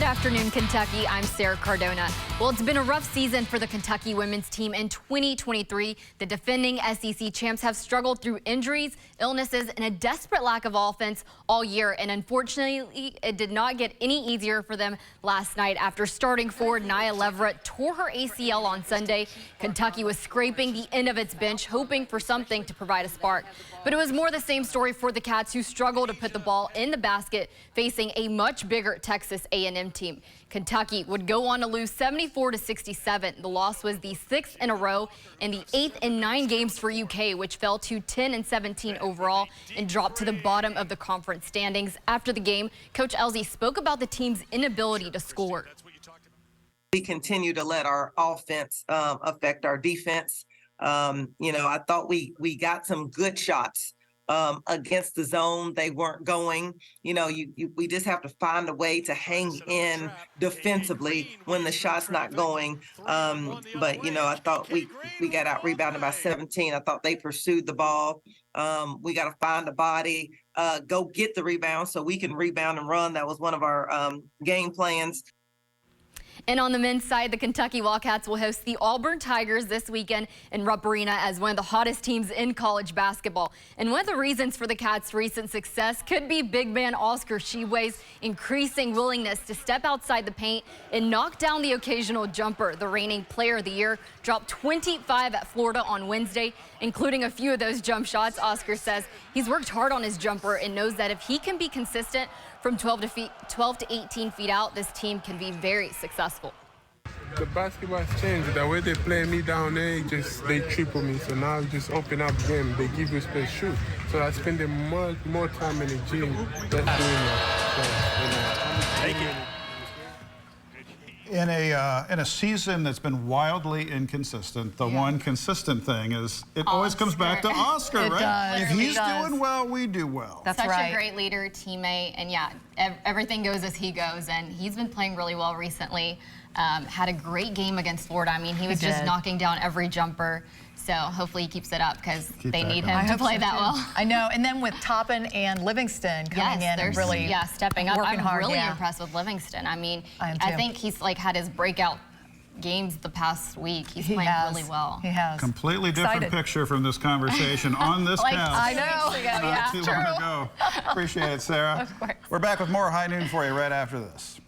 afternoon, Kentucky. I'm Sara Cardona. Well, it's been a rough season for the Kentucky women's team in 2023. The defending SEC champs have struggled through injuries, illnesses, and a desperate lack of offense all year. And unfortunately, it did not get any easier for them last night after starting forward Nia Leverett tore her ACL on Sunday. Kentucky was scraping the end of its bench, hoping for something to provide a spark. But it was more the same story for the Cats, who struggled to put the ball in the basket, facing a much bigger Texas A&M team. Kentucky would go on to lose 74-67. The loss was the 6th in a row and the 8th in 9 games for UK, which fell to 10-17 overall and dropped to the bottom of the conference standings. After the game, Coach Elsie spoke about the team's inability to score. We continue to let our offense affect our defense. I thought we got some good shots against the zone. They weren't going. We just have to find a way to hang in defensively when the shot's not going. But I thought we got out rebounded by 17. I thought they pursued the ball. We got to find a body, go get the rebound so we can rebound and run. That was one of our game plans. And on the men's side, the Kentucky Wildcats will host the Auburn Tigers this weekend in Rupp Arena as one of the hottest teams in college basketball. And one of the reasons for the Cats' recent success could be big man Oscar Tshiebwe's increasing willingness to step outside the paint and knock down the occasional jumper. The reigning player of the year dropped 25 at Florida on Wednesday, including a few of those jump shots. Oscar says he's worked hard on his jumper and knows that if he can be consistent from 12 to 18 feet out, this team can be very successful. The basketball has changed. The way they play me down there, they triple me. So now you just open up the game. They give you space shoot. So I spend more time in the gym just doing that. Thank you. In a season that's been wildly inconsistent, the one consistent thing is it always comes back to Oscar, it right? Does. If he's doing well, we do well. That's Such right. a great leader, teammate, and yeah, everything goes as he goes, and he's been playing really well recently. Had a great game against Florida. I mean, he was just knocking down every jumper. So hopefully he keeps it up because they need him to play that well. I know. And then with Toppin and Livingston coming in and really stepping up. working hard. I'm really impressed with Livingston. I mean, I think he's had his breakout games the past week. He's playing really well. He has. Completely different picture from this conversation on this couch. I know. Not too long ago. Appreciate it, Sara. Of course. We're back with more High Noon for you right after this.